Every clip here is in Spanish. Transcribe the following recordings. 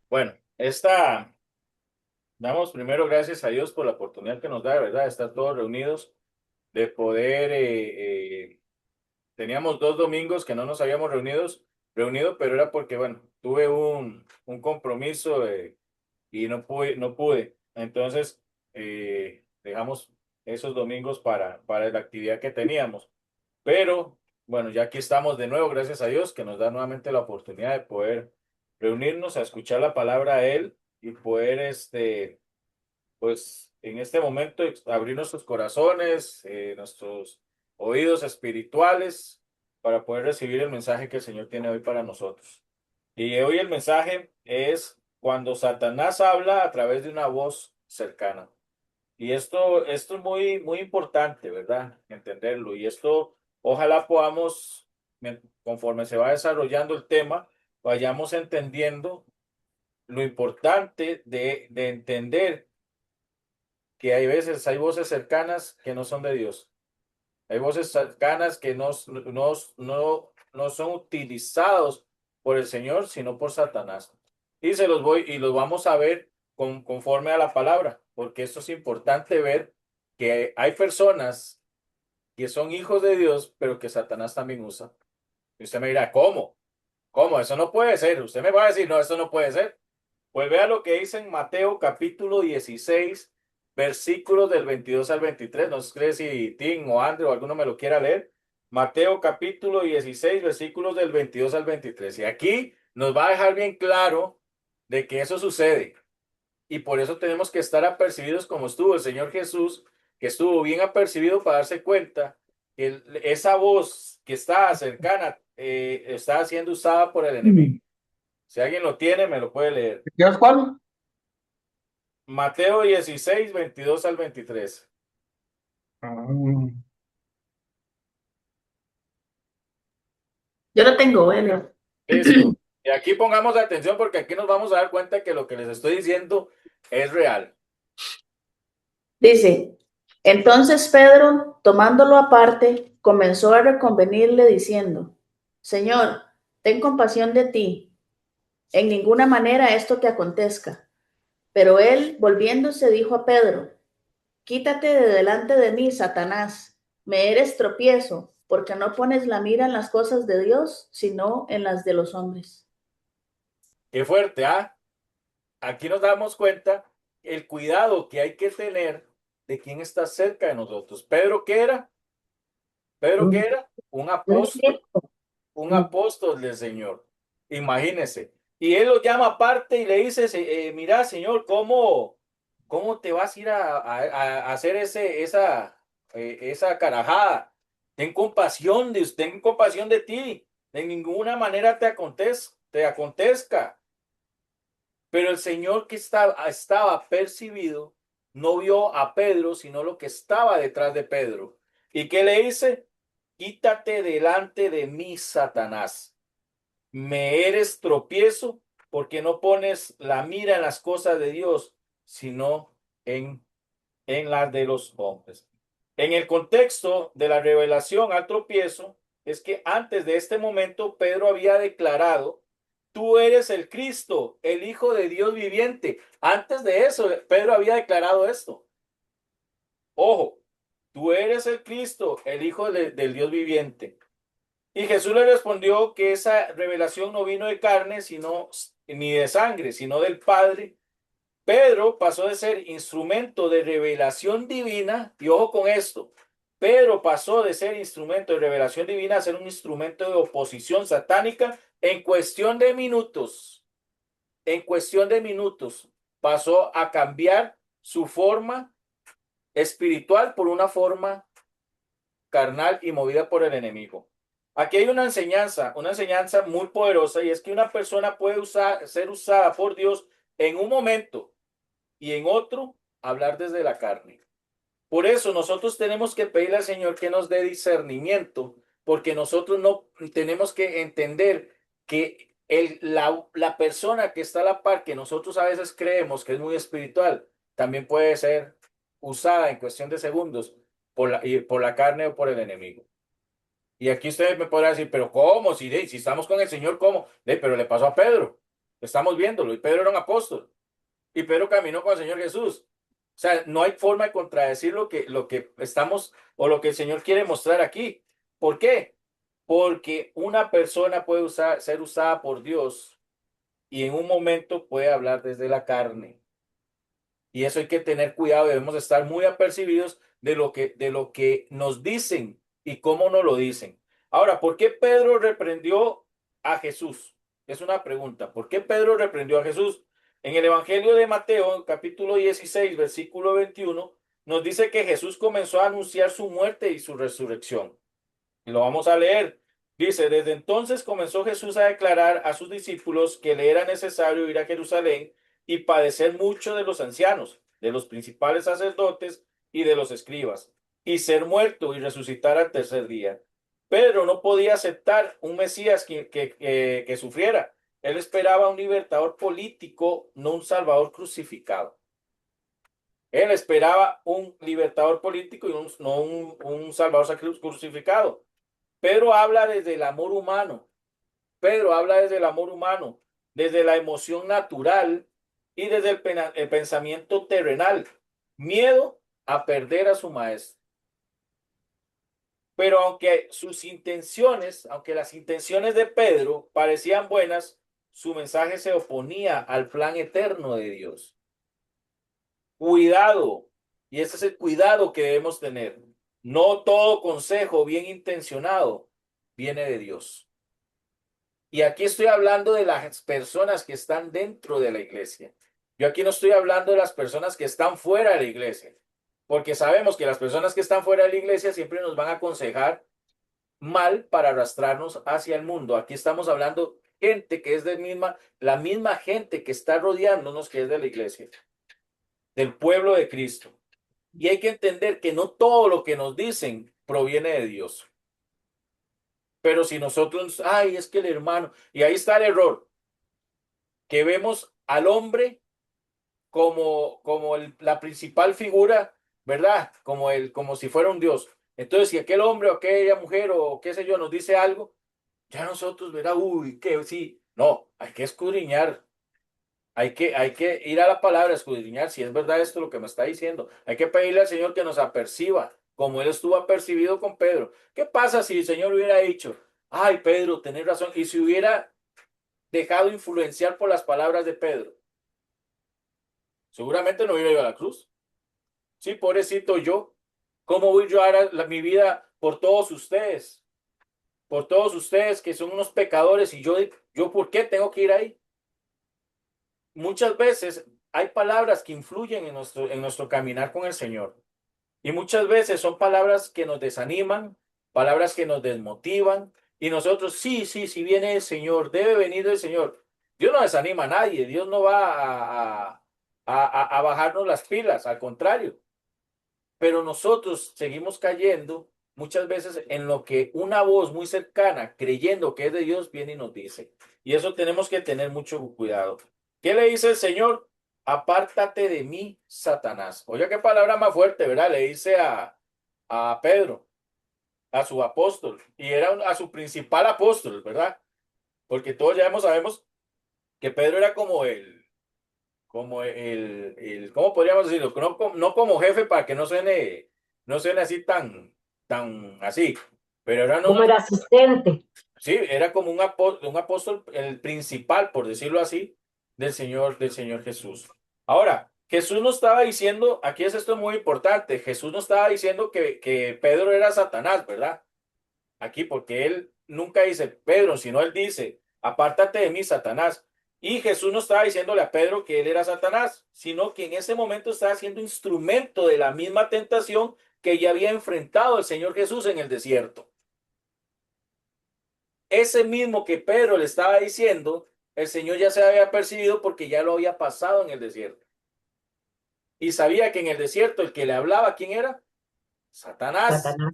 Bueno, damos primero gracias a Dios por la oportunidad que nos da, ¿verdad? De estar todos reunidos, de poder, teníamos 2 domingos que no nos habíamos reunido, pero era porque, bueno, tuve un compromiso y no pude. Entonces, dejamos esos domingos para la actividad que teníamos. Pero, bueno, ya aquí estamos de nuevo, gracias a Dios, que nos da nuevamente la oportunidad de poder reunirnos a escuchar la palabra de Él y poder, pues, en este momento abrir nuestros corazones, nuestros oídos espirituales para poder recibir el mensaje que el Señor tiene hoy para nosotros. Y hoy el mensaje es cuando Satanás habla a través de una voz cercana. Y esto es muy, muy importante, ¿verdad? Entenderlo. Y esto, ojalá podamos, conforme se va desarrollando el tema, vayamos entendiendo lo importante de entender que hay veces, hay voces cercanas que no son de Dios. Hay voces cercanas que no son utilizados por el Señor, sino por Satanás. Y los vamos a ver conforme a la palabra, porque esto es importante ver que hay personas que son hijos de Dios, pero que Satanás también usa. Y usted me dirá, ¿cómo? ¿Cómo? Eso no puede ser. Usted me va a decir, no, eso no puede ser. Pues vea lo que dice en Mateo capítulo 16 versículos del 22 al 23. No sé si Tim o Andrew o alguno me lo quiera leer. Mateo capítulo 16 versículos del 22 al 23. Y aquí nos va a dejar bien claro de que eso sucede. Y por eso tenemos que estar apercibidos como estuvo el Señor Jesús, que estuvo bien apercibido para darse cuenta que esa voz que está cercana está siendo usada por el enemigo. Mm. Si alguien lo tiene, me lo puede leer. ¿Quieres cuál? Mateo 16 22 al 23. Ah, Yo lo tengo, bueno. Listo. Y aquí pongamos atención porque aquí nos vamos a dar cuenta que lo que les estoy diciendo es real. Dice, entonces Pedro, tomándolo aparte, comenzó a reconvenirle diciendo, Señor, ten compasión de ti, en ninguna manera esto te acontezca. Pero él, volviéndose, dijo a Pedro, quítate de delante de mí, Satanás, me eres tropiezo, porque no pones la mira en las cosas de Dios, sino en las de los hombres. Qué fuerte, ¿ah? Aquí nos damos cuenta el cuidado que hay que tener de quién está cerca de nosotros. ¿Pedro qué era? ¿Pedro qué era? Un apóstol del Señor. Imagínese. Y él lo llama aparte y le dice, mira, Señor, ¿cómo te vas a ir a hacer esa carajada? Ten compasión de ti. De ninguna manera te acontezca. Pero el Señor que estaba percibido no vio a Pedro, sino lo que estaba detrás de Pedro. ¿Y qué le dice? Quítate delante de mí, Satanás. Me eres tropiezo porque no pones la mira en las cosas de Dios, sino en las de los hombres. En el contexto de la revelación al tropiezo, es que antes de este momento Pedro había declarado, tú eres el Cristo, el Hijo de Dios viviente. Antes de eso, Pedro había declarado esto. Ojo, tú eres el Cristo, el Hijo del Dios viviente. Y Jesús le respondió que esa revelación no vino de carne, sino ni de sangre, sino del Padre. Pedro pasó de ser instrumento de revelación divina, y ojo con esto, Pedro pasó de ser instrumento de revelación divina a ser un instrumento de oposición satánica en cuestión de minutos. En cuestión de minutos pasó a cambiar su forma espiritual por una forma carnal y movida por el enemigo. Aquí hay una enseñanza muy poderosa, y es que una persona puede ser usada por Dios en un momento y en otro hablar desde la carne. Por eso nosotros tenemos que pedirle al Señor que nos dé discernimiento, porque nosotros no tenemos que entender que la persona que está a la par, que nosotros a veces creemos que es muy espiritual, también puede ser usada en cuestión de segundos por la carne o por el enemigo. Y aquí usted me podrá decir, pero ¿cómo? Si estamos con el Señor, ¿cómo? Pero le pasó a Pedro. Estamos viéndolo. Y Pedro era un apóstol. Y Pedro caminó con el Señor Jesús. O sea, no hay forma de contradecir lo que estamos o lo que el Señor quiere mostrar aquí. ¿Por qué? Porque una persona puede ser usada por Dios y en un momento puede hablar desde la carne. Y eso hay que tener cuidado, debemos estar muy apercibidos de lo que nos dicen y cómo nos lo dicen. Ahora, ¿por qué Pedro reprendió a Jesús? Es una pregunta. ¿Por qué Pedro reprendió a Jesús? En el Evangelio de Mateo, capítulo 16, versículo 21, nos dice que Jesús comenzó a anunciar su muerte y su resurrección. Y lo vamos a leer. Dice, desde entonces comenzó Jesús a declarar a sus discípulos que le era necesario ir a Jerusalén y padecer mucho de los ancianos, de los principales sacerdotes y de los escribas, y ser muerto y resucitar al tercer día. Pedro no podía aceptar un Mesías que sufriera. Él esperaba un libertador político, no un salvador crucificado. Él esperaba un libertador político y no un salvador crucificado. Pedro habla desde el amor humano. Pedro habla desde el amor humano, desde la emoción natural y desde el pensamiento terrenal. Miedo a perder a su maestro. Pero aunque las intenciones de Pedro parecían buenas, su mensaje se oponía al plan eterno de Dios. Cuidado, y ese es el cuidado que debemos tener. No todo consejo bien intencionado viene de Dios. Y aquí estoy hablando de las personas que están dentro de la iglesia. Yo aquí no estoy hablando de las personas que están fuera de la iglesia, porque sabemos que las personas que están fuera de la iglesia siempre nos van a aconsejar mal para arrastrarnos hacia el mundo. Aquí estamos hablando gente que es la misma gente que está rodeándonos, que es de la iglesia, del pueblo de Cristo. Y hay que entender que no todo lo que nos dicen proviene de Dios. Pero si nosotros, ay, es que el hermano, y ahí está el error, que vemos al hombre como la principal figura, ¿verdad? Como si fuera un Dios. Entonces, si aquel hombre o aquella mujer o qué sé yo nos dice algo, ya nosotros, ¿verdad? Uy, que sí. No, hay que escudriñar. Hay que ir a la palabra, escudriñar si es verdad esto lo que me está diciendo. Hay que pedirle al Señor que nos aperciba, como él estuvo apercibido con Pedro. ¿Qué pasa si el Señor hubiera dicho, ay, Pedro, tenés razón, y si hubiera dejado influenciar por las palabras de Pedro? Seguramente no hubiera ido a la cruz. Sí, pobrecito yo. ¿Cómo voy yo a dar mi vida por todos ustedes? Por todos ustedes que son unos pecadores y yo ¿por qué tengo que ir ahí? Muchas veces hay palabras que influyen en nuestro caminar con el Señor. Y muchas veces son palabras que nos desaniman, palabras que nos desmotivan. Y nosotros, sí, sí, si viene el Señor, debe venir el Señor. Dios no desanima a nadie, Dios no va a bajarnos las pilas, al contrario. Pero nosotros seguimos cayendo muchas veces en lo que una voz muy cercana, creyendo que es de Dios, viene y nos dice. Y eso tenemos que tener mucho cuidado. ¿Qué le dice el Señor? Apártate de mí, Satanás. Oye, qué palabra más fuerte, ¿verdad? Le dice a Pedro, a su apóstol, y era a su principal apóstol, ¿verdad? Porque todos ya sabemos que Pedro era ¿cómo podríamos decirlo? No como jefe para que no suene así tan así, pero Como el asistente. sí, era como un apóstol, el principal, por decirlo así, del Señor Jesús. Ahora, Jesús no estaba diciendo, aquí es esto muy importante, Jesús no estaba diciendo que Pedro era Satanás, ¿verdad? Aquí, porque él nunca dice Pedro, sino él dice, apártate de mí, Satanás. Y Jesús no estaba diciéndole a Pedro que él era Satanás, sino que en ese momento estaba siendo instrumento de la misma tentación que ya había enfrentado el Señor Jesús en el desierto. Ese mismo que Pedro le estaba diciendo, el Señor ya se había percibido porque ya lo había pasado en el desierto. Y sabía que en el desierto el que le hablaba, ¿quién era? Satanás. Satanás.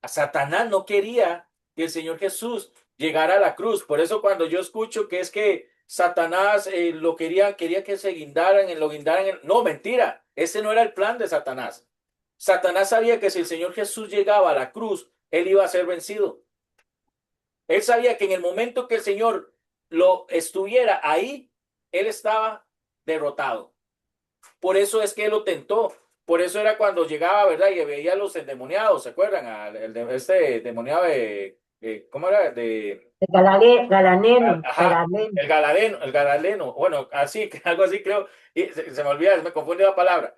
A Satanás no quería que el Señor Jesús llegara a la cruz. Por eso cuando yo escucho que es que Satanás quería que se lo guindaran. No, mentira. Ese no era el plan de Satanás. Satanás sabía que si el Señor Jesús llegaba a la cruz, él iba a ser vencido. Él sabía que en el momento que el Señor lo estuviera ahí, él estaba derrotado. Por eso es que él lo tentó. Por eso era cuando llegaba, ¿verdad? Y veía a los endemoniados, ¿se acuerdan? Este endemoniado ¿cómo era? Galaneno, Ajá, Galaneno. el Galaleno, bueno, así, algo así creo, y se me olvida, me confunde la palabra.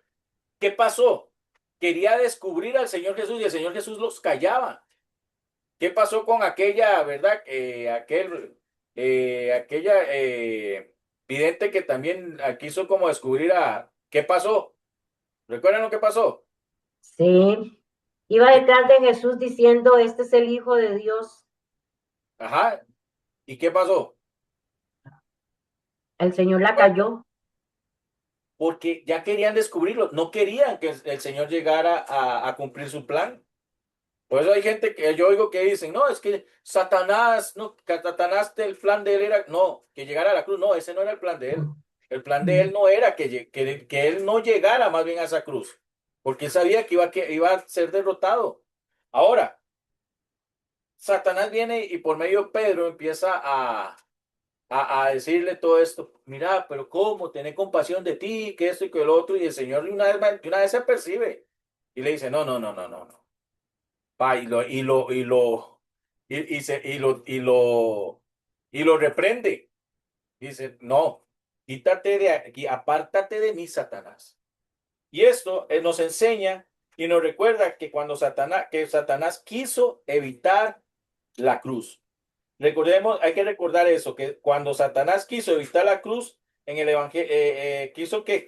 ¿Qué pasó? Quería descubrir al Señor Jesús y el Señor Jesús los callaba. ¿Qué pasó con aquella, verdad? Aquella vidente que también quiso como descubrir ¿qué pasó? ¿Recuerdan lo que pasó? Sí. Iba detrás de Jesús diciendo, este es el Hijo de Dios. Ajá, ¿y qué pasó? El Señor la cayó. Porque ya querían descubrirlo, no querían que el Señor llegara a cumplir su plan. Por eso hay gente que yo oigo que dicen, no, es que Satanás, no, que Satanás, el plan de él era, no, que llegara a la cruz. No, ese no era el plan de él. El plan de él no era que él no llegara más bien a esa cruz, porque él sabía que iba a ser derrotado. Ahora, Satanás viene y por medio de Pedro empieza a decirle todo esto. Mira, pero ¿cómo? Tener compasión de ti, que esto y que lo otro. Y el Señor de una vez se percibe y le dice, no, no, no, no, no, no. Va, y lo reprende. Dice, no, quítate de aquí, apártate de mí, Satanás. Y esto nos enseña y nos recuerda que que Satanás quiso evitar la cruz. Recordemos, hay que recordar eso, que cuando Satanás quiso evitar la cruz, en el evangelio, quiso que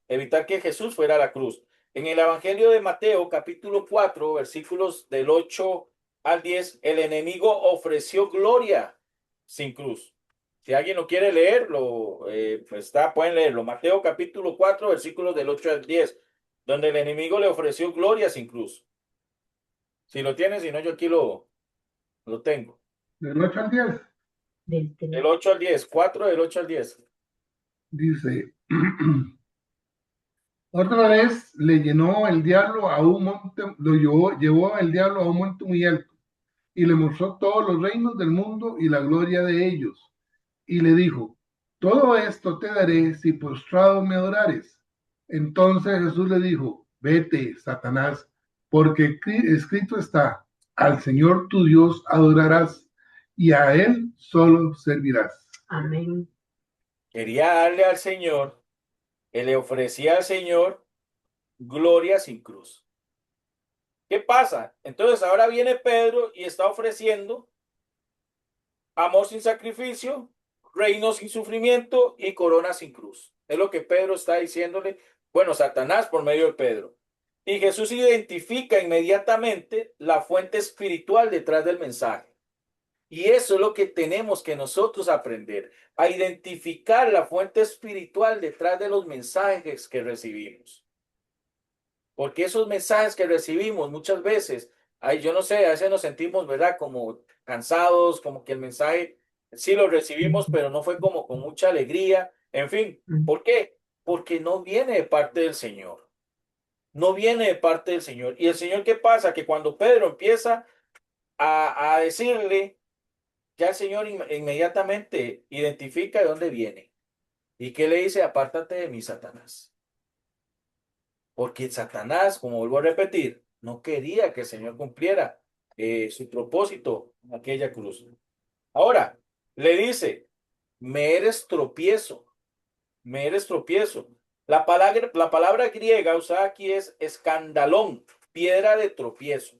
evitar que Jesús fuera a la cruz. En el Evangelio de Mateo, capítulo 4 versículos del 8 al 10 el enemigo ofreció gloria sin cruz. Si alguien lo quiere leer, pueden leerlo. Mateo, capítulo 4 versículos del 8 al 10 donde el enemigo le ofreció gloria sin cruz. Si lo tienes, si no, yo aquí lo tengo. Del 8 al 10, Del 8 al 10 4 del 8 al 10. dice, otra vez le llenó el diablo a un monte, llevó el diablo a un monte muy alto y le mostró todos los reinos del mundo y la gloria de ellos. Y le dijo, todo esto te daré si postrado me adorares. Entonces Jesús le dijo, vete, Satanás, porque escrito está, al Señor tu Dios adorarás y a Él solo servirás. Amén. Quería darle al Señor, él le ofrecía al Señor gloria sin cruz. ¿Qué pasa? Entonces ahora viene Pedro y está ofreciendo amor sin sacrificio, reino sin sufrimiento y corona sin cruz. Es lo que Pedro está diciéndole, bueno, Satanás por medio de Pedro. Y Jesús identifica inmediatamente la fuente espiritual detrás del mensaje. Y eso es lo que tenemos que nosotros aprender, a identificar la fuente espiritual detrás de los mensajes que recibimos. Porque esos mensajes que recibimos muchas veces, ay, yo no sé, a veces nos sentimos, ¿verdad? Como cansados, como que el mensaje sí lo recibimos, pero no fue como con mucha alegría. En fin, ¿por qué? Porque no viene de parte del Señor. No viene de parte del Señor. Y el Señor, ¿qué pasa? Que cuando Pedro empieza a decirle, ya el Señor inmediatamente identifica de dónde viene. ¿Y qué le dice? Apártate de mí, Satanás. Porque Satanás, como vuelvo a repetir, no quería que el Señor cumpliera su propósito en aquella cruz. Ahora, le dice, me eres tropiezo, me eres tropiezo. La palabra griega usada aquí es escandalón, piedra de tropiezo.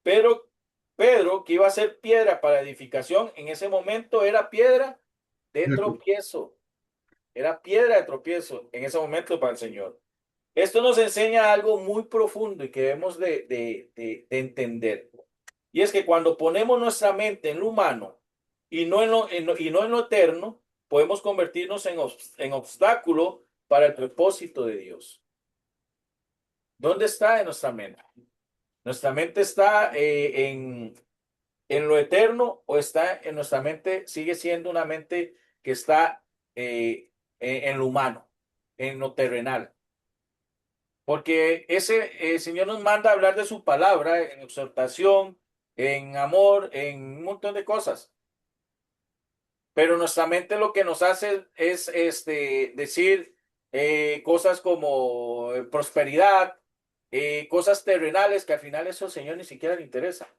Pero Pedro, que iba a ser piedra para edificación, en ese momento era piedra de tropiezo. Era piedra de tropiezo en ese momento para el Señor. Esto nos enseña algo muy profundo y que debemos de entender. Y es que cuando ponemos nuestra mente en lo humano y no y no en lo eterno, podemos convertirnos en obstáculo para el propósito de Dios. ¿Dónde está en nuestra mente? ¿Nuestra mente está en lo eterno o está en nuestra mente, sigue siendo una mente que está en lo humano, en lo terrenal? Porque ese Señor nos manda a hablar de su palabra en exhortación, en amor, en un montón de cosas. Pero nuestra mente lo que nos hace es decir cosas como prosperidad, cosas terrenales, que al final eso al Señor ni siquiera le interesa.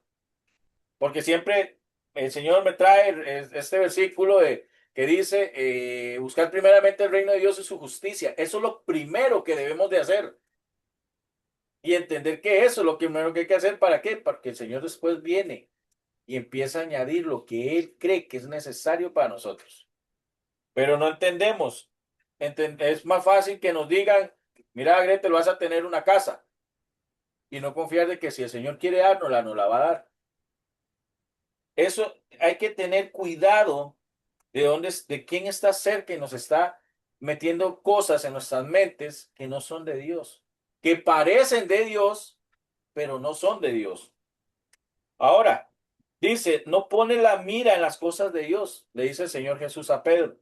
Porque siempre el Señor me trae este versículo que dice, buscar primeramente el reino de Dios y su justicia. Eso es lo primero que debemos de hacer. Y entender que eso es lo primero que hay que hacer. ¿Para qué? Porque el Señor después viene y empieza a añadir lo que Él cree que es necesario para nosotros. Pero no entendemos. Es más fácil que nos digan, mira, Grete, vas a tener una casa. Y no confiar de que si el Señor quiere dárnosla, nos la va a dar. Eso hay que tener cuidado de quién está cerca y nos está metiendo cosas en nuestras mentes que no son de Dios, que parecen de Dios, pero no son de Dios. Ahora, dice, no pone la mira en las cosas de Dios, le dice el Señor Jesús a Pedro.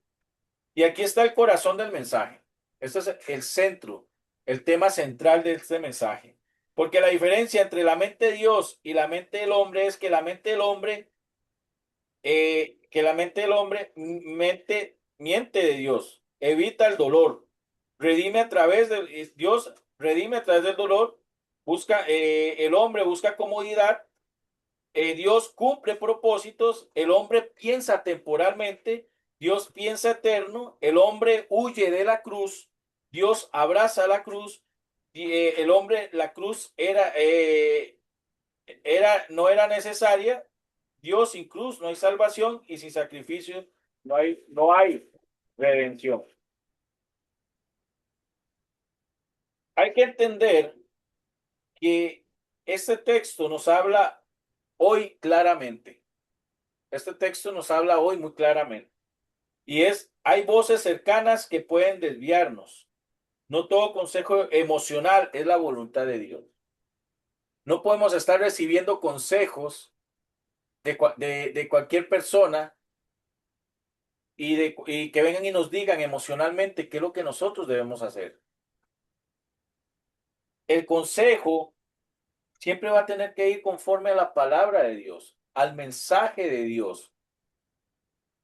Y aquí está el corazón del mensaje. Este es el centro, el tema central de este mensaje. Porque la diferencia entre la mente de Dios y la mente del hombre es que la mente del hombre miente de Dios, evita el dolor, redime a través de Dios, redime a través del dolor, el hombre busca comodidad, Dios cumple propósitos, el hombre piensa temporalmente, Dios piensa eterno, el hombre huye de la cruz, Dios abraza la cruz, y, el hombre, la cruz no era necesaria. Dios sin cruz no hay salvación y sin sacrificio no hay redención. Hay que entender que este texto nos habla hoy claramente. Este texto nos habla hoy muy claramente. Y hay voces cercanas que pueden desviarnos. No todo consejo emocional es la voluntad de Dios. No podemos estar recibiendo consejos de cualquier persona y que vengan y nos digan emocionalmente qué es lo que nosotros debemos hacer. El consejo siempre va a tener que ir conforme a la palabra de Dios, al mensaje de Dios.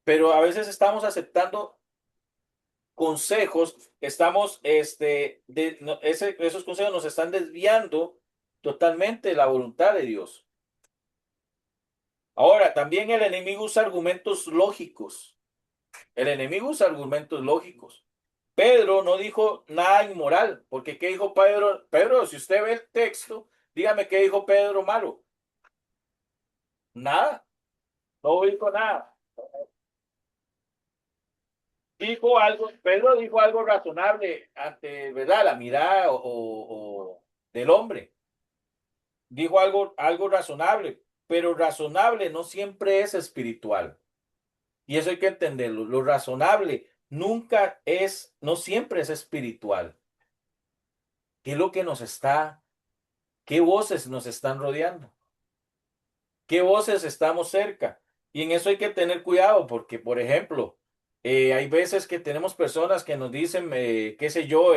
Pero a veces estamos aceptando consejos, esos consejos nos están desviando totalmente de la voluntad de Dios. Ahora, también el enemigo usa argumentos lógicos. El enemigo usa argumentos lógicos. Pedro no dijo nada inmoral, porque ¿qué dijo Pedro? Pedro, si usted ve el texto, dígame qué dijo Pedro malo. Nada, no dijo nada. Pedro dijo algo razonable ante, ¿verdad? La mirada del hombre. Dijo algo razonable, pero razonable no siempre es espiritual. Y eso hay que entenderlo. Lo razonable no siempre es espiritual. ¿Qué es lo que qué voces nos están rodeando? ¿Qué voces estamos cerca? Y en eso hay que tener cuidado porque, por ejemplo, hay veces que tenemos personas que nos dicen, qué sé yo,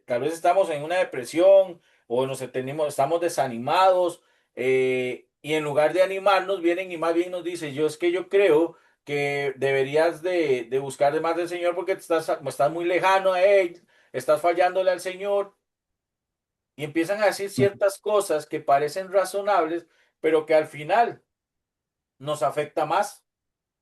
tal vez estamos en una depresión o estamos desanimados y en lugar de animarnos vienen y más bien nos dicen, yo creo que deberías de buscar más del Señor porque estás muy lejano a Él, estás fallándole al Señor y empiezan a decir ciertas cosas que parecen razonables, pero que al final nos afecta más,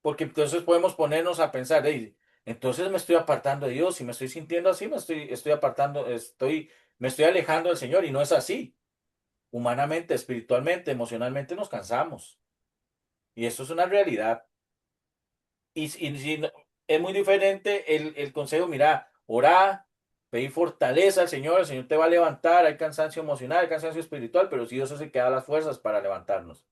porque entonces podemos ponernos a pensar, "Ey, entonces me estoy apartando de Dios, si me estoy sintiendo así, estoy apartando, me estoy alejando del Señor", y no es así. Humanamente, espiritualmente, emocionalmente nos cansamos, y eso es una realidad. Si es muy diferente el consejo, mira, orá, pedir fortaleza al Señor, el Señor te va a levantar, hay cansancio emocional, hay cansancio espiritual, pero si Dios es el que da las fuerzas para levantarnos.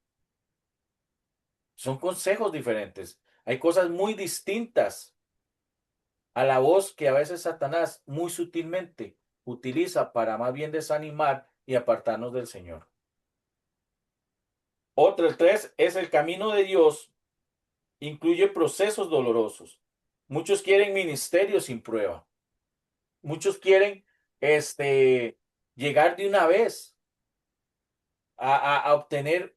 Son consejos diferentes. Hay cosas muy distintas a la voz que a veces Satanás muy sutilmente utiliza para más bien desanimar y apartarnos del Señor. Otro, el 3, es el camino de Dios, incluye procesos dolorosos. Muchos quieren ministerio sin prueba. Muchos quieren llegar de una vez a obtener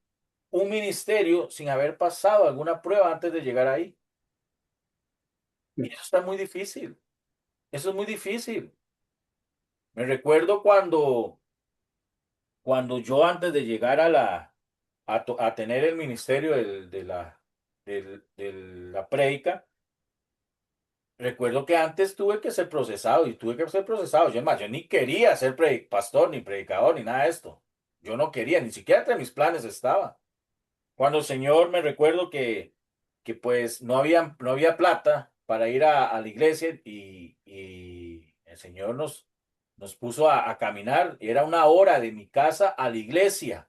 un ministerio sin haber pasado alguna prueba antes de llegar ahí. Y eso está muy difícil. Eso es muy difícil. Me recuerdo cuando yo antes de llegar a tener el ministerio de la prédica, recuerdo que antes tuve que ser procesado y tuve que ser procesado. Yo ni quería ser pastor, ni predicador, ni nada de esto. Yo no quería, ni siquiera entre mis planes estaba. Cuando el Señor me recuerdo que pues no había plata para ir a la iglesia y el Señor nos puso a caminar. Era una hora de mi casa a la iglesia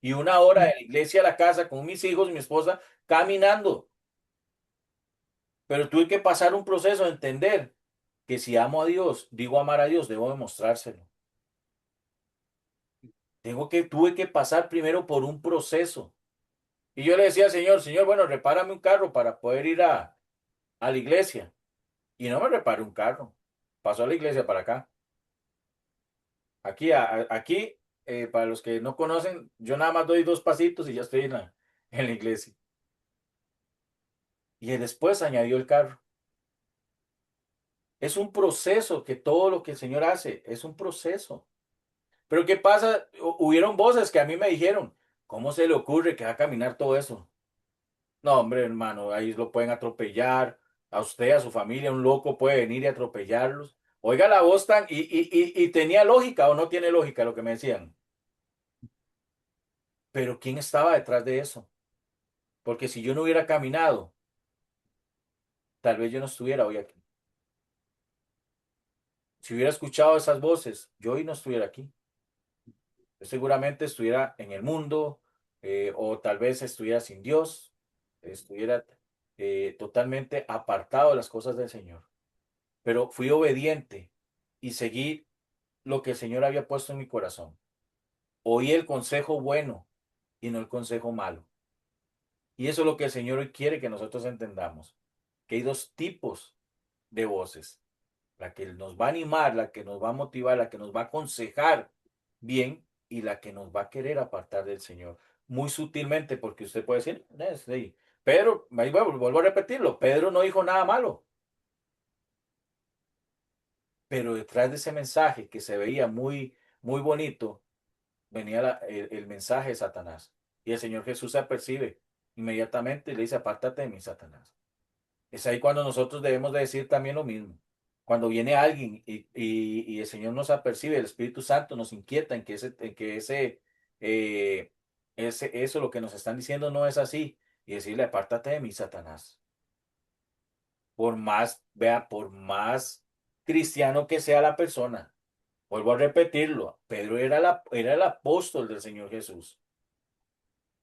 y una hora de la iglesia a la casa con mis hijos y mi esposa caminando. Pero tuve que pasar un proceso de entender que si amo a Dios, digo amar a Dios, debo demostrárselo. Tuve que pasar primero por un proceso. Y yo le decía al Señor, Señor, bueno, repárame un carro para poder ir a la iglesia. Y no me reparé un carro. Pasó a la iglesia para acá. Aquí, para los que no conocen, yo nada más doy 2 pasitos y ya estoy en la iglesia. Y después añadió el carro. Es un proceso que todo lo que el Señor hace es un proceso. Pero ¿qué pasa? Hubieron voces que a mí me dijeron, ¿cómo se le ocurre que va a caminar todo eso? No, hombre, hermano, ahí lo pueden atropellar. A usted, a su familia, un loco puede venir y atropellarlos. Oiga la voz tan... Y tenía lógica o no tiene lógica lo que me decían. Pero ¿quién estaba detrás de eso? Porque si yo no hubiera caminado, tal vez yo no estuviera hoy aquí. Si hubiera escuchado esas voces, yo hoy no estuviera aquí. Yo seguramente estuviera en el mundo, o tal vez estuviera sin Dios, estuviera totalmente apartado de las cosas del Señor. Pero fui obediente y seguí lo que el Señor había puesto en mi corazón. Oí el consejo bueno y no el consejo malo. Y eso es lo que el Señor hoy quiere que nosotros entendamos, que hay 2 tipos de voces, la que nos va a animar, la que nos va a motivar, la que nos va a aconsejar bien y la que nos va a querer apartar del Señor. Muy sutilmente, porque usted puede decir, sí, Pedro, ahí vuelvo a repetirlo, Pedro no dijo nada malo, pero detrás de ese mensaje que se veía muy, muy bonito, venía el mensaje de Satanás. Y el Señor Jesús se apercibe inmediatamente y le dice, apártate de mí, Satanás. Es ahí cuando nosotros debemos de decir también lo mismo. Cuando viene alguien y el Señor nos apercibe, el Espíritu Santo nos inquieta en que eso lo que nos están diciendo no es así. Y decirle, apártate de mí, Satanás. Por más cristiano que sea la persona. Vuelvo a repetirlo, Pedro era el apóstol del Señor Jesús.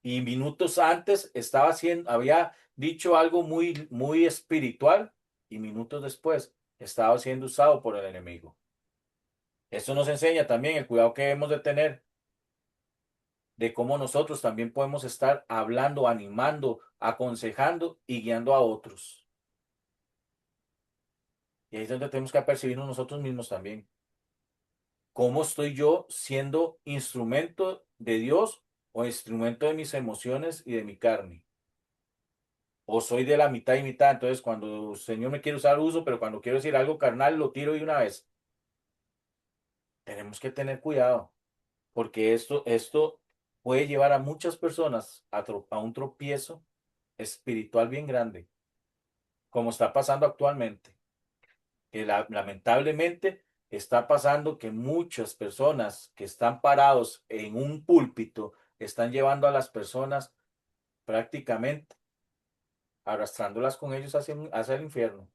Y minutos antes había dicho algo muy, muy espiritual y minutos después estaba siendo usado por el enemigo. Esto nos enseña también el cuidado que debemos de tener de cómo nosotros también podemos estar hablando, animando, aconsejando y guiando a otros. Y ahí es donde tenemos que percibirnos nosotros mismos también. ¿Cómo estoy yo siendo instrumento de Dios o instrumento de mis emociones y de mi carne? O soy de la mitad y mitad, entonces cuando el Señor me quiere usar, uso, pero cuando quiero decir algo carnal, lo tiro de una vez. Tenemos que tener cuidado, porque esto puede llevar a muchas personas a un tropiezo espiritual bien grande, como está pasando actualmente. Que lamentablemente está pasando que muchas personas que están parados en un púlpito están llevando a las personas prácticamente arrastrándolas con ellos hacia el infierno.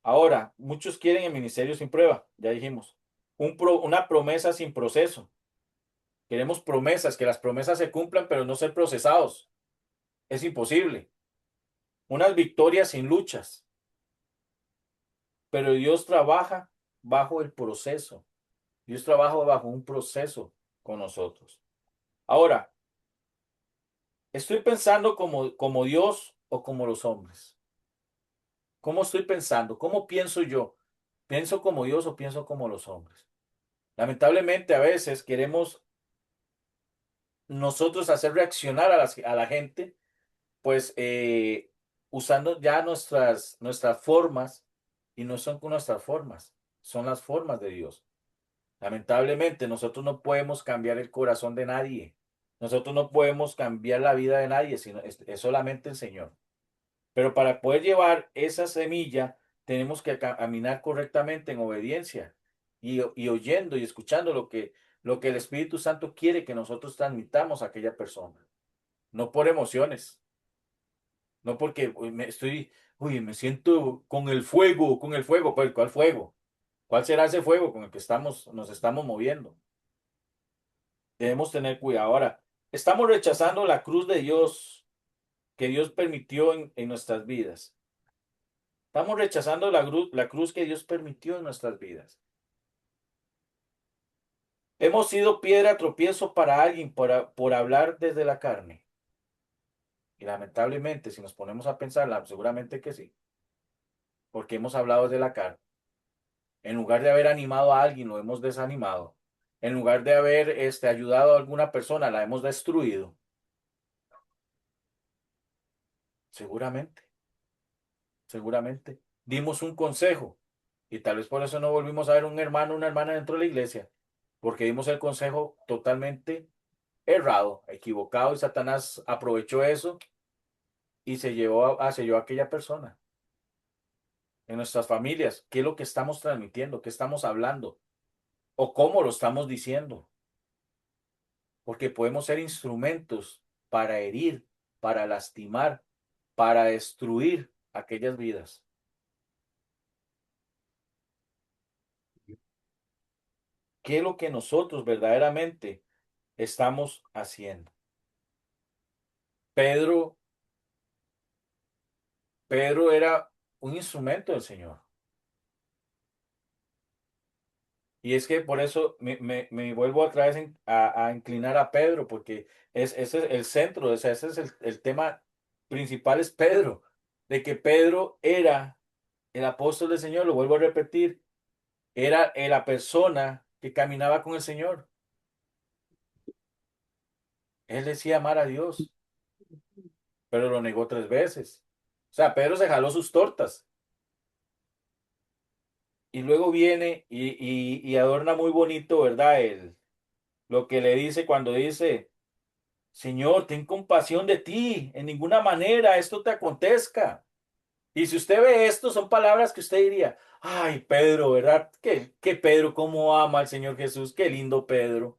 Ahora, muchos quieren el ministerio sin prueba, ya dijimos. Una promesa sin proceso. Queremos promesas, que las promesas se cumplan, pero no ser procesados. Es imposible. Unas victorias sin luchas. Pero Dios trabaja bajo el proceso. Dios trabaja bajo un proceso con nosotros. Ahora, ¿estoy pensando como Dios o como los hombres? ¿Cómo estoy pensando? ¿Cómo pienso yo? ¿Pienso como Dios o pienso como los hombres? Lamentablemente a veces queremos nosotros hacer reaccionar a la gente, pues usando ya nuestras formas, y no son con nuestras formas, son las formas de Dios. Lamentablemente, nosotros no podemos cambiar el corazón de nadie. Nosotros no podemos cambiar la vida de nadie, sino es solamente el Señor. Pero para poder llevar esa semilla, tenemos que caminar correctamente en obediencia y oyendo y escuchando lo que el Espíritu Santo quiere que nosotros transmitamos a aquella persona. No por emociones, no porque me siento con el fuego, pues ¿cuál fuego? ¿Cuál será ese fuego con el que nos estamos moviendo? Debemos tener cuidado. Ahora, estamos rechazando la cruz de Dios que Dios permitió en nuestras vidas. Estamos rechazando la cruz que Dios permitió en nuestras vidas. Hemos sido piedra de tropiezo para alguien por hablar desde la carne. Y lamentablemente, si nos ponemos a pensarla, seguramente que sí, porque hemos hablado desde la carne. En lugar de haber animado a alguien, lo hemos desanimado. En lugar de haber ayudado a alguna persona, la hemos destruido. Seguramente, seguramente. Dimos un consejo y tal vez por eso no volvimos a ver un hermano o una hermana dentro de la iglesia, porque dimos el consejo totalmente errado, equivocado, y Satanás aprovechó eso y se llevó a aquella persona. En nuestras familias, ¿qué es lo que estamos transmitiendo? ¿Qué estamos hablando? ¿O cómo lo estamos diciendo? Porque podemos ser instrumentos para herir, para lastimar, para destruir aquellas vidas. ¿Qué es lo que nosotros verdaderamente estamos haciendo? Pedro, Pedro era un instrumento del Señor. Y es que por eso me vuelvo otra vez a inclinar a Pedro, porque ese es el centro, o sea, ese es el tema principal, es Pedro, de que Pedro era el apóstol del Señor, lo vuelvo a repetir, era la persona que caminaba con el Señor. Él decía amar a Dios, pero lo negó 3 veces. O sea, Pedro se jaló sus tortas y luego viene y adorna muy bonito, ¿verdad? Lo que le dice cuando dice: Señor, ten compasión de ti, en ninguna manera esto te acontezca. Y si usted ve esto, son palabras que usted diría: ay, Pedro, ¿verdad? Que Pedro, cómo ama al Señor Jesús, qué lindo Pedro.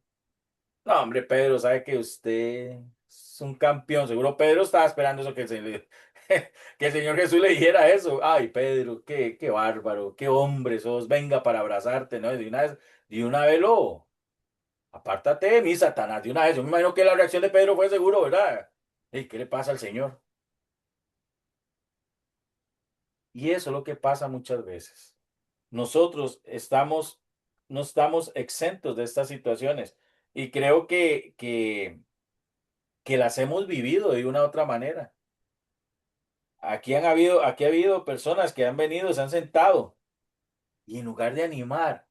No, hombre, Pedro, sabe que usted es un campeón. Seguro Pedro estaba esperando eso que el Señor Jesús le dijera eso. Ay, Pedro, qué bárbaro, qué hombre sos, venga para abrazarte, ¿no? De una vez apártate de mí, Satanás, de una vez. Yo me imagino que la reacción de Pedro fue seguro, ¿verdad? ¿Y qué le pasa al Señor? Y eso es lo que pasa muchas veces. Nosotros no estamos exentos de estas situaciones. Y creo que las hemos vivido de una u otra manera. Aquí ha habido personas que han venido, se han sentado y en lugar de animar,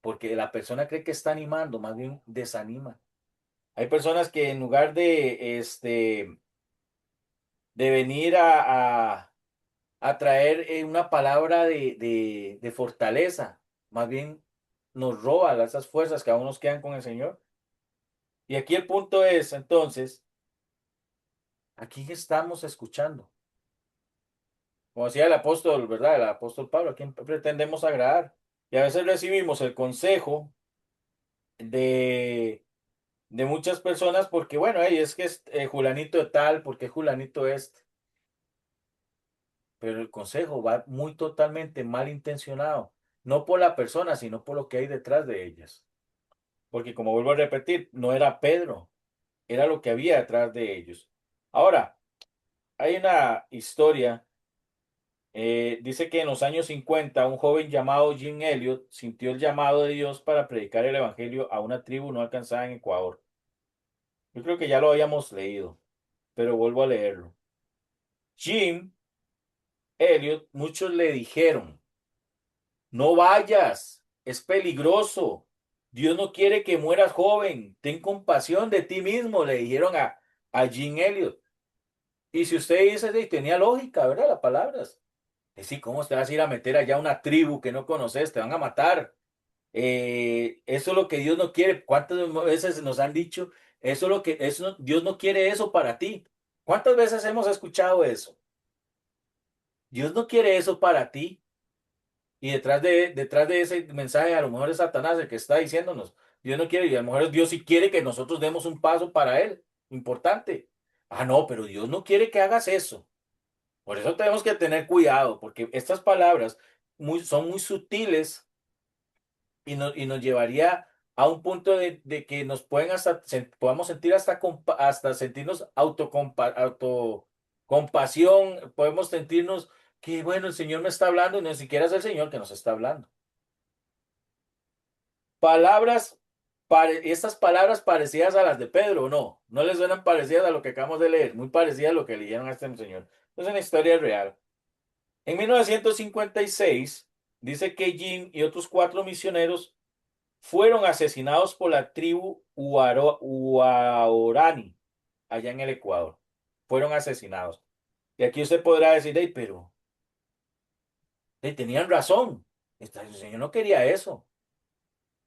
porque la persona cree que está animando, más bien desanima. Hay personas que en lugar de venir a traer una palabra de fortaleza, más bien nos roba esas fuerzas que aún nos quedan con el Señor. Y aquí el punto es, entonces, ¿a quién estamos escuchando? Como decía el apóstol, ¿verdad? El apóstol Pablo, ¿a quién pretendemos agradar? Y a veces recibimos el consejo de, de muchas personas porque, bueno, es que es Julanito de tal, porque Julanito este. Pero el consejo va muy totalmente mal intencionado, no por la persona, sino por lo que hay detrás de ellas. Porque como vuelvo a repetir, no era Pedro, era lo que había detrás de ellos. Ahora, hay una historia. Dice que en los años 50 un joven llamado Jim Elliot sintió el llamado de Dios para predicar el evangelio a una tribu no alcanzada en Ecuador. Yo creo que ya lo habíamos leído, pero vuelvo a leerlo. Jim Elliot, muchos le dijeron: no vayas, es peligroso. Dios no quiere que mueras joven. Ten compasión de ti mismo, le dijeron a Jim Elliot. Y si usted dice, "Sí, tenía lógica, ¿verdad? Las palabras. Sí, ¿cómo te vas a ir a meter allá a una tribu que no conoces? Te van a matar. Eso es lo que Dios no quiere. ¿Cuántas veces nos han dicho, eso es lo que, eso, Dios no quiere eso para ti? ¿Cuántas veces hemos escuchado eso? Dios no quiere eso para ti. Y detrás de ese mensaje, a lo mejor es Satanás el que está diciéndonos, Dios no quiere, y a lo mejor Dios sí quiere que nosotros demos un paso para Él, importante. Ah, no, pero Dios no quiere que hagas eso. Por eso tenemos que tener cuidado, porque estas palabras son muy sutiles y nos llevaría a un punto de que nos pueden podamos sentir hasta sentirnos autocompasión, podemos sentirnos que, bueno, el Señor me está hablando y ni siquiera es el Señor que nos está hablando. Palabras, estas palabras parecidas a las de Pedro, no, no les suenan parecidas a lo que acabamos de leer, muy parecidas a lo que leyeron a este señor. Es una historia real. En 1956, dice que Jim y otros 4 misioneros fueron asesinados por la tribu Huaorani, allá en el Ecuador. Fueron asesinados. Y aquí usted podrá decir, hey, pero tenían razón. El señor no quería eso.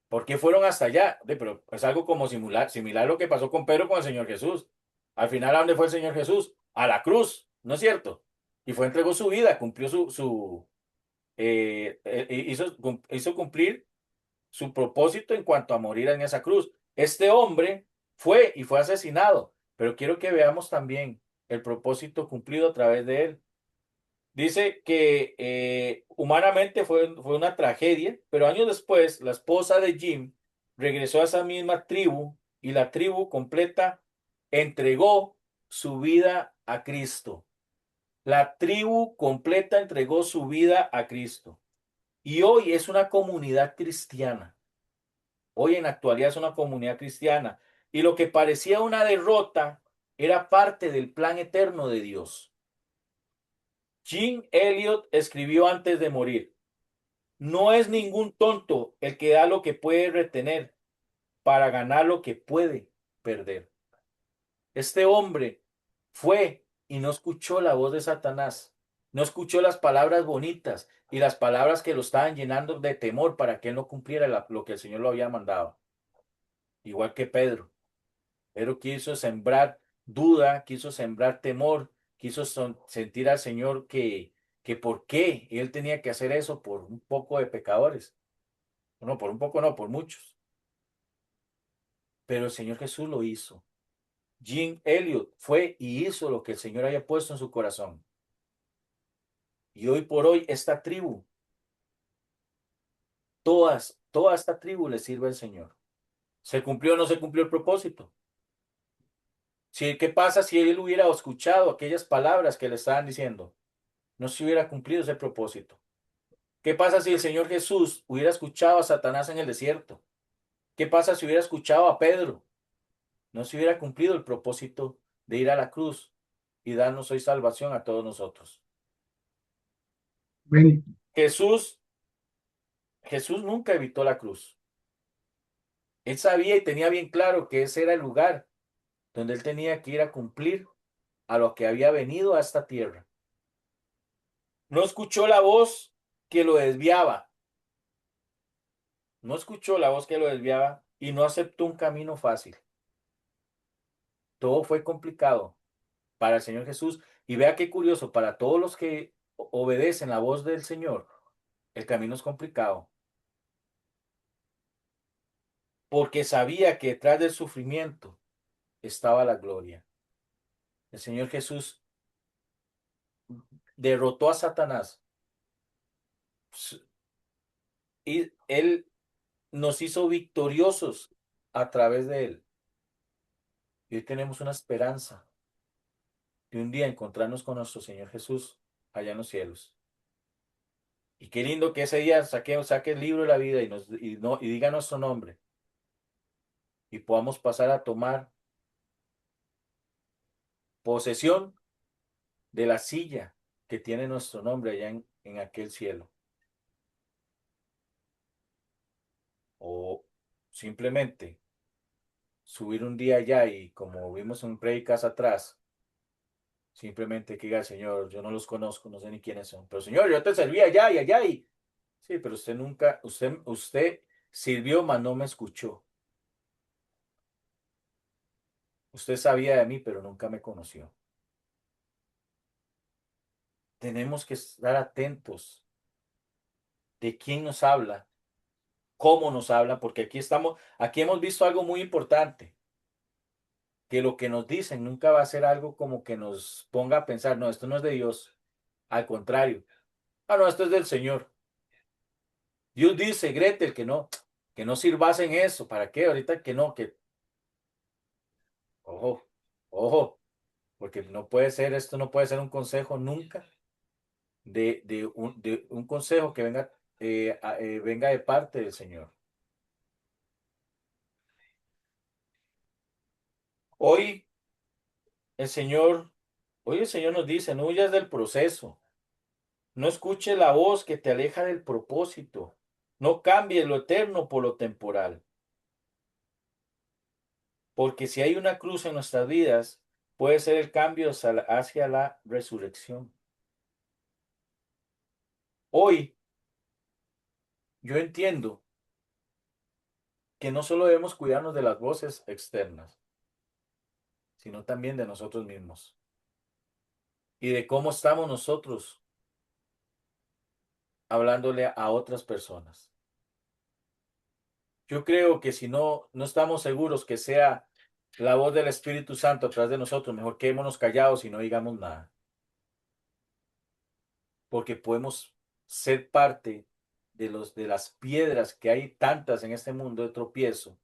¿Por qué fueron hasta allá? Pero es algo como similar a lo que pasó con Pedro con el Señor Jesús. Al final, ¿a dónde fue el Señor Jesús? A la cruz, ¿no es cierto? Y entregó su vida, cumplió hizo cumplir su propósito en cuanto a morir en esa cruz. Este hombre fue asesinado, pero quiero que veamos también el propósito cumplido a través de él. Dice que humanamente fue una tragedia, pero años después la esposa de Jim regresó a esa misma tribu y la tribu completa entregó su vida a Cristo. La tribu completa entregó su vida a Cristo. Y hoy es una comunidad cristiana. Hoy en la actualidad es una comunidad cristiana. Y lo que parecía una derrota era parte del plan eterno de Dios. Jim Elliot escribió antes de morir: no es ningún tonto el que da lo que puede retener para ganar lo que puede perder. Este hombre fue y no escuchó la voz de Satanás, no escuchó las palabras bonitas y las palabras que lo estaban llenando de temor para que él no cumpliera lo que el Señor lo había mandado. Igual que Pedro. Pedro quiso sembrar duda, quiso sembrar temor, quiso sentir al Señor que por qué él tenía que hacer eso por un poco de pecadores. No, por un poco no, por muchos. Pero el Señor Jesús lo hizo. Jim Elliot fue y hizo lo que el Señor había puesto en su corazón. Y hoy por hoy esta tribu, toda esta tribu le sirve al Señor. ¿Se cumplió o no se cumplió el propósito? Si, ¿qué pasa si él hubiera escuchado aquellas palabras que le estaban diciendo? No se hubiera cumplido ese propósito. ¿Qué pasa si el Señor Jesús hubiera escuchado a Satanás en el desierto? ¿Qué pasa si hubiera escuchado a Pedro? No se hubiera cumplido el propósito de ir a la cruz y darnos hoy salvación a todos nosotros. Ven, Jesús, Jesús nunca evitó la cruz. Él sabía y tenía bien claro que ese era el lugar donde él tenía que ir a cumplir a lo que había venido a esta tierra. No escuchó la voz que lo desviaba. No escuchó la voz que lo desviaba y no aceptó un camino fácil. Todo fue complicado para el Señor Jesús. Y vea qué curioso, para todos los que obedecen la voz del Señor, el camino es complicado, porque sabía que detrás del sufrimiento estaba la gloria. El Señor Jesús derrotó a Satanás y Él nos hizo victoriosos a través de Él. Y hoy tenemos una esperanza de un día encontrarnos con nuestro Señor Jesús allá en los cielos. Y qué lindo que ese día saque el libro de la vida y diga nuestro nombre y podamos pasar a tomar posesión de la silla que tiene nuestro nombre allá en aquel cielo. O simplemente subir un día allá y, como vimos en prédicas atrás, Simplemente que diga, Señor, yo no los conozco, no sé ni quiénes son. Pero Señor, yo te serví allá y allá y... Sí, pero usted nunca, usted sirvió, mas no me escuchó. Usted sabía de mí, pero nunca me conoció. Tenemos que estar atentos de quién nos habla, cómo nos habla, porque aquí hemos visto algo muy importante, que lo que nos dicen nunca va a ser algo como que nos ponga a pensar, no, esto no es de Dios. Al contrario, ah, no, esto es del Señor. Dios dice, Gretel, que no sirvas en eso. ¿Para qué? Ahorita que no, que, ojo, ojo, porque no puede ser, esto no puede ser un consejo nunca de un consejo que venga, venga de parte del Señor. Hoy el Señor, hoy el Señor nos dice, no huyas del proceso, no escuches la voz que te aleja del propósito, no cambies lo eterno por lo temporal, porque si hay una cruz en nuestras vidas, puede ser el cambio hacia la resurrección. Hoy yo entiendo que no solo debemos cuidarnos de las voces externas, sino también de nosotros mismos y de cómo estamos nosotros hablándole a otras personas. Yo creo que si no estamos seguros que sea la voz del Espíritu Santo a través de nosotros, mejor quedémonos callados y no digamos nada, porque podemos ser parte de las piedras que hay tantas en este mundo de tropiezo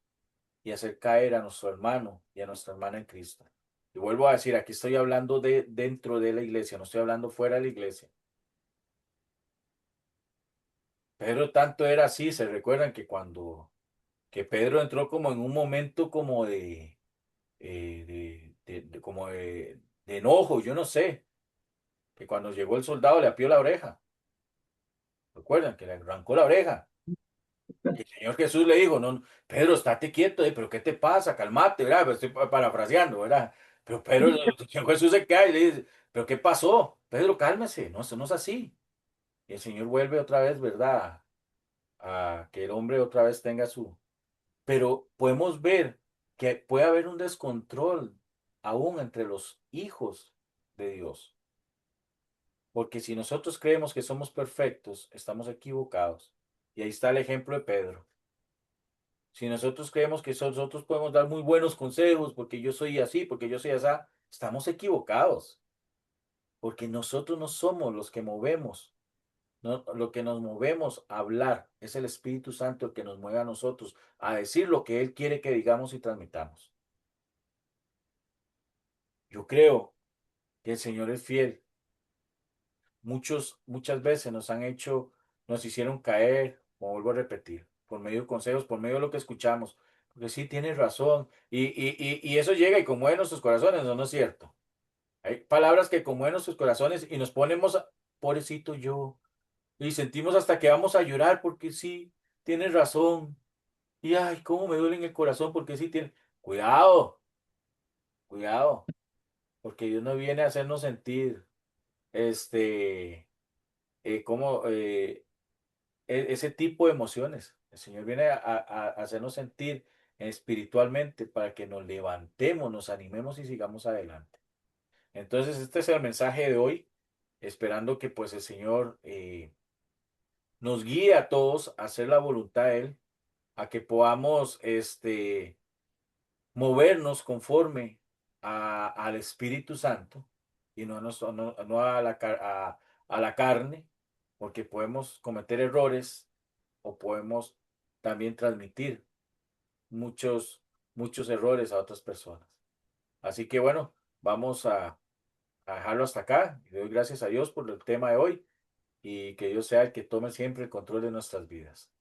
y hacer caer a nuestro hermano y a nuestra hermana en Cristo. Y vuelvo a decir, aquí estoy hablando de dentro de la iglesia, no estoy hablando fuera de la iglesia. Pedro tanto era así, se recuerdan que cuando que Pedro entró como en un momento como como de enojo, yo no sé, que cuando llegó el soldado le apió la oreja. ¿Recuerdan? Que le arrancó la oreja. Y el Señor Jesús le dijo, no, Pedro, estate quieto, pero ¿qué te pasa? Calmate, ¿verdad? Estoy parafraseando, ¿verdad? Pero Pedro, el Señor Jesús se cae y le dice, ¿pero qué pasó? Pedro, cálmese, no, eso no es así. Y el Señor vuelve otra vez, ¿verdad? A que el hombre otra vez tenga su... Pero podemos ver que puede haber un descontrol aún entre los hijos de Dios. Porque si nosotros creemos que somos perfectos, estamos equivocados. Y ahí está el ejemplo de Pedro. Si nosotros creemos que nosotros podemos dar muy buenos consejos porque yo soy así, porque yo soy así, estamos equivocados. Porque nosotros no somos los que movemos. No, lo que nos movemos a hablar es el Espíritu Santo el que nos mueve a nosotros a decir lo que Él quiere que digamos y transmitamos. Yo creo que el Señor es fiel. Muchas veces nos hicieron caer, como vuelvo a repetir, por medio de consejos, por medio de lo que escuchamos. Porque sí, tienes razón. Y eso llega y conmueve nuestros corazones, ¿no es cierto? Hay palabras que conmueven nuestros corazones y nos ponemos, pobrecito yo, y sentimos hasta que vamos a llorar porque sí, tienes razón. Y ay, cómo me duele en el corazón porque sí tiene. Cuidado, cuidado, porque Dios no viene a hacernos sentir, como ese tipo de emociones. El Señor viene a hacernos sentir espiritualmente para que nos levantemos, nos animemos y sigamos adelante. Entonces, este es el mensaje de hoy, esperando que pues el Señor nos guíe a todos a hacer la voluntad de Él, a que podamos movernos conforme al Espíritu Santo y no a la carne, porque podemos cometer errores o podemos también transmitir muchos, muchos errores a otras personas. Así que bueno, vamos a dejarlo hasta acá. Le doy gracias a Dios por el tema de hoy y que Dios sea el que tome siempre el control de nuestras vidas.